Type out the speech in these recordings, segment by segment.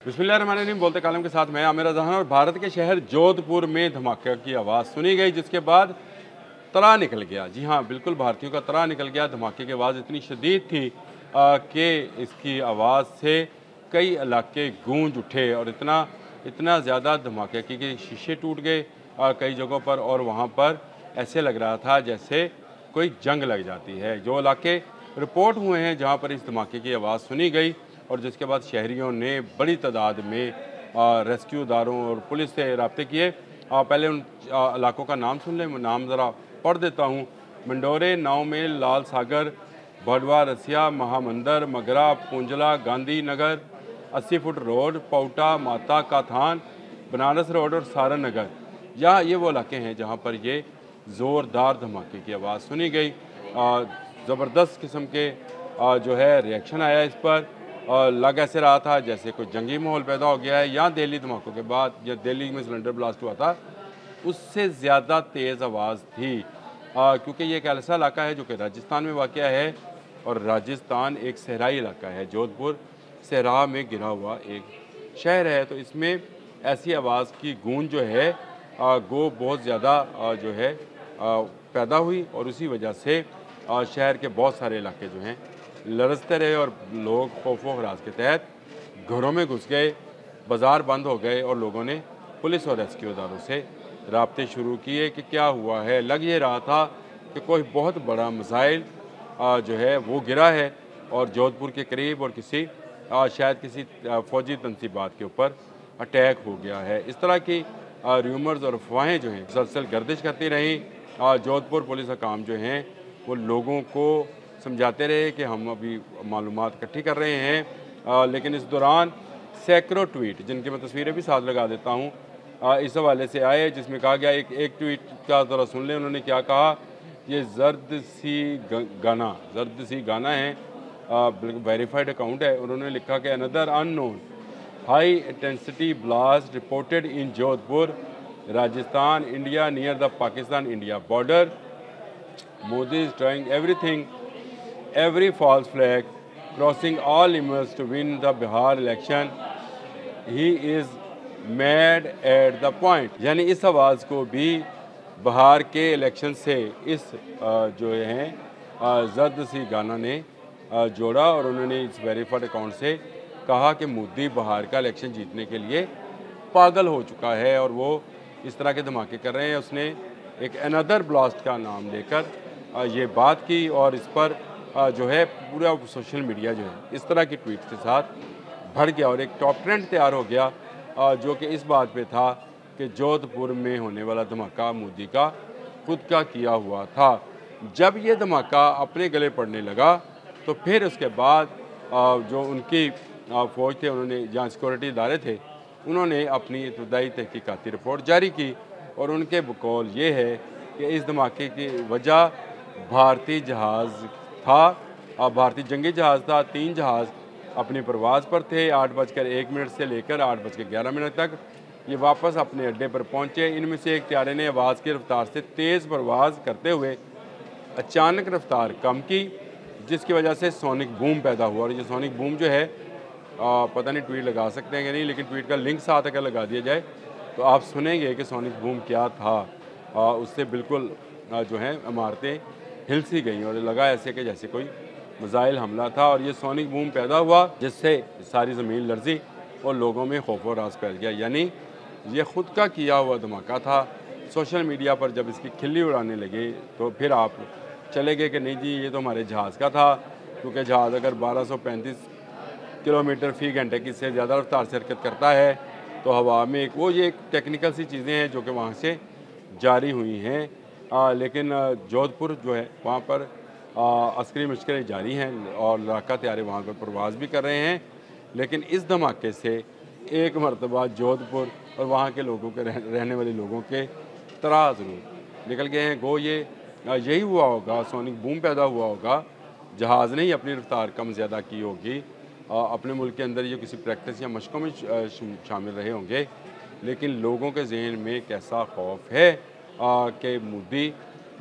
बिस्मिल्लाहिर्रहमानिर्रहीम। बोलते कालम के साथ मैं आमिर जहान। और भारत के शहर जोधपुर में धमाके की आवाज़ सुनी गई, जिसके बाद तरा निकल गया। जी हाँ, बिल्कुल भारतीयों का तरा निकल गया। धमाके की आवाज़ इतनी शदीद थी कि इसकी आवाज़ से कई इलाके गूंज उठे और इतना इतना ज़्यादा धमाके कि शीशे टूट गए कई जगहों पर, और वहाँ पर ऐसे लग रहा था जैसे कोई जंग लग जाती है। जो इलाके रिपोर्ट हुए हैं जहाँ पर इस धमाके की आवाज़ सुनी गई, और जिसके बाद शहरियों ने बड़ी तादाद में रेस्क्यूदारों और पुलिस से रब्ते किए। पहले उन इलाकों का नाम सुन लें, नाम ज़रा पढ़ देता हूँ। मंडोरे, नावमेल, लाल सागर, भडवा, रसिया, महामंदर, मगरा, पूंजला, गांधी नगर, 80 फुट रोड, पौटा, माता का थान, बनारस रोड और सारन नगर। यहाँ ये वो इलाके हैं जहाँ पर ये ज़ोरदार धमाके की आवाज़ सुनी गई। ज़बरदस्त किस्म के जो है रिएक्शन आया इस पर। लग ऐसे रहा था जैसे कोई जंगी माहौल पैदा हो गया है। यहाँ दिल्ली धमाकों के बाद, या दिल्ली में सिलेंडर ब्लास्ट हुआ था, उससे ज़्यादा तेज़ आवाज़ थी, क्योंकि ये एक ऐसा इलाका है जो कि राजस्थान में वाक़या है, और राजस्थान एक सहराई इलाका है। जोधपुर सहरा में गिरा हुआ एक शहर है, तो इसमें ऐसी आवाज़ की गूंज जो है वो बहुत ज़्यादा जो है पैदा हुई, और उसी वजह से शहर के बहुत सारे इलाके जो हैं लरजते रहे, और लोग खौफ व हरास के तहत घरों में घुस गए, बाज़ार बंद हो गए, और लोगों ने पुलिस और रेस्क्यू इदारों से राब्ते शुरू किए कि क्या हुआ है। लग ये रहा था कि कोई बहुत बड़ा मिसाइल जो है वो गिरा है, और जोधपुर के करीब, और किसी शायद किसी फ़ौजी तनसीबात के ऊपर अटैक हो गया है। इस तरह की र्यूमर्स और अफवाहें जो हैं मुसलसल गर्दिश करती रहीं। जोधपुर पुलिस हकाम जो हैं वो लोगों को समझाते रहे कि हम अभी मालूमात इकट्ठी कर रहे हैं, लेकिन इस दौरान सैकड़ों ट्वीट, जिनकी मैं तस्वीरें भी साथ लगा देता हूँ, इस हवाले से आए, जिसमें कहा गया, एक ट्वीट का ज़रा सुन लें। उन्होंने क्या कहा, ये जर्द सी गाना है, वेरीफाइड अकाउंट है। उन्होंने लिखा कि another unknown high intensity blast reported in Jodhpur, Rajasthan, India, near the Pakistan India border. Modi is trying everything, every false flag, crossing all limits to win the Bihar election. He is mad at the point। यानी इस आवाज़ को भी बिहार के election से इस जो हैं जर्द सी गाना ने जोड़ा, और उन्होंने इस वेरीफाइड अकाउंट से कहा कि मोदी बिहार का इलेक्शन जीतने के लिए पागल हो चुका है, और वो इस तरह के धमाके कर रहे हैं। उसने एक अनदर ब्लास्ट का नाम लेकर ये बात की, और इस पर जो है पूरा सोशल मीडिया जो है इस तरह की ट्वीट के साथ भर गया, और एक टॉप ट्रेंड तैयार हो गया जो कि इस बात पे था कि जोधपुर में होने वाला धमाका मोदी का खुद का किया हुआ था। जब ये धमाका अपने गले पड़ने लगा, तो फिर उसके बाद जो उनकी फ़ौज थे, उन्होंने जहाँ सिक्योरिटी इदारे थे, उन्होंने अपनी इब्तदाई तहकीकाती रिपोर्ट जारी की, और उनके बकौल ये है कि इस धमाके की वजह भारतीय जहाज़ था, भारतीय जंगी जहाज़ था। 3 जहाज़ अपनी परवाज़ पर थे। 8:01 से लेकर 8:11 तक ये वापस अपने अड्डे पर पहुँचे। इनमें से एक त्यारे ने आवाज़ की रफ्तार से तेज़ परवाज़ करते हुए अचानक रफ्तार कम की, जिसकी वजह से सोनिक बूम पैदा हुआ। और ये सोनिक बूम जो है पता नहीं ट्वीट लगा सकते हैं कि नहीं, लेकिन ट्वीट का लिंक साथ अगर लगा दिया जाए तो आप सुनेंगे कि सोनिक बूम क्या था। उससे बिल्कुल जो है इमारतें हिल सी गई, और लगा ऐसे कि जैसे कोई मिसाइल हमला था। और ये सोनिक बूम पैदा हुआ, जिससे सारी ज़मीन लर्जी और लोगों में खौफ और रास फैल गया। यानी ये ख़ुद का किया हुआ धमाका था। सोशल मीडिया पर जब इसकी खिल्ली उड़ाने लगे, तो फिर आप चले गए कि नहीं जी, ये तो हमारे जहाज़ का था, क्योंकि जहाज़ अगर 1235 किलोमीटर फ़ी घंटे की से ज़्यादा रफ्तार से हरकत करता है, तो हवा में ये टेक्निकल सी चीज़ें हैं जो कि वहाँ से जारी हुई हैं। लेकिन जोधपुर जो है वहाँ पर अस्करी मशक़ें जारी हैं, और लड़ाका तैयारे वहाँ पर परवाज़ भी कर रहे हैं। लेकिन इस धमाके से एक मरतबा जोधपुर और वहाँ के लोगों के रहने वाले लोगों के तरा ज़रूर निकल गए हैं। गो ये यही हुआ होगा, सोनिक बूम पैदा हुआ होगा, जहाज़ ने ही अपनी रफ्तार कम ज़्यादा की होगी। अपने मुल्क के अंदर ये किसी प्रैक्टिस या मशक़ों में शामिल रहे होंगे, लेकिन लोगों के जहन में कैसा खौफ है कि मोदी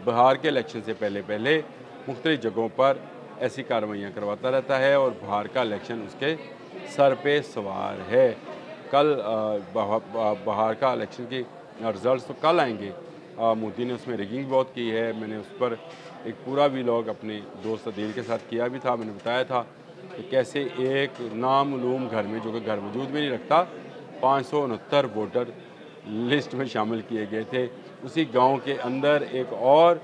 बिहार के इलेक्शन से पहले मुख्तलिफ़ जगहों पर ऐसी कार्रवाइयाँ करवाता रहता है, और बिहार का इलेक्शन उसके सर पे सवार है। कल बाहर का इलेक्शन के रिजल्ट्स तो कल आएंगे। मोदी ने उसमें रिगिंग बहुत की है। मैंने उस पर एक पूरा व्लॉग अपने दोस्त अदील के साथ किया भी था। मैंने बताया था कि कैसे एक नामालूम घर में, जो कि घर वजूद में नहीं रखता, 569 वोटर लिस्ट में शामिल किए गए थे। उसी गांव के अंदर एक और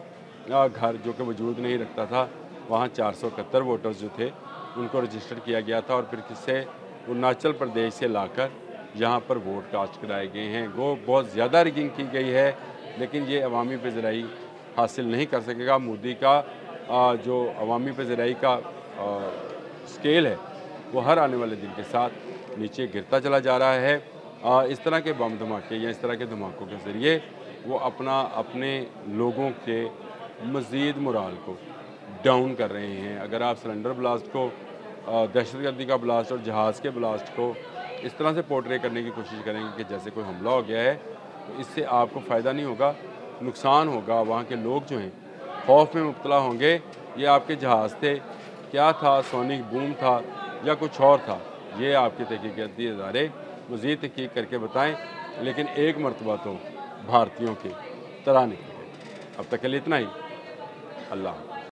घर जो कि वजूद नहीं रखता था, वहाँ 471 वोटर्स जो थे उनको रजिस्टर किया गया था और फिर किससे अरुणाचल प्रदेश से लाकर यहाँ पर वोट कास्ट कराए गए हैं। वो बहुत ज़्यादा रिगिंग की गई है, लेकिन ये अवामी पज़राई हासिल नहीं कर सकेगा। मोदी का जो अवामी पज़राई का स्केल है वो हर आने वाले दिन के साथ नीचे गिरता चला जा रहा है। इस तरह के बम धमाके या इस तरह के धमाकों के ज़रिए वो अपने लोगों के मज़ीद मोराल को डाउन कर रहे हैं। अगर आप सिलेंडर ब्लास्ट को, दहशतगर्दी का ब्लास्ट और जहाज़ के ब्लास्ट को इस तरह से पोर्ट्रे करने की कोशिश करेंगे कि जैसे कोई हमला हो गया है, तो इससे आपको फ़ायदा नहीं होगा, नुकसान होगा। वहाँ के लोग जो हैं खौफ में मुब्तला होंगे। ये आपके जहाज़ थे, क्या था, सोनिक बूम था या कुछ और था, ये आपके तहकीकाती इदारे मज़ीद तहकीक करके बताएं। लेकिन एक मरतबा तो भारतीयों के तराने। अब तक के लिए इतना ही। अल्लाह।